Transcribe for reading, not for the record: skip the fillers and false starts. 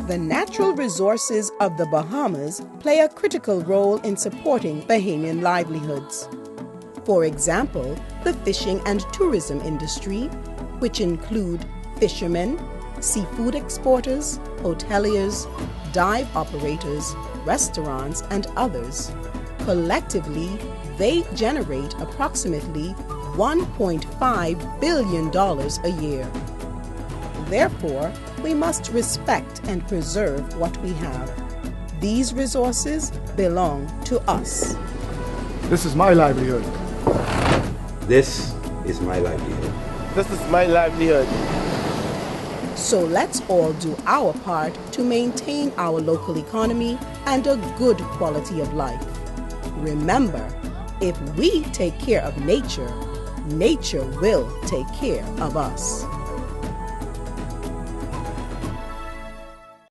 The natural resources of the Bahamas play a critical role in supporting Bahamian livelihoods. For example, the fishing and tourism industry, which include fishermen, seafood exporters, hoteliers, dive operators, restaurants, and others. Collectively, they generate approximately $1.5 billion a year. Therefore, we must respect and preserve what we have. These resources belong to us. This is my livelihood. This is my livelihood. This is my livelihood. So let's all do our part to maintain our local economy and a good quality of life. Remember, if we take care of nature, nature will take care of us.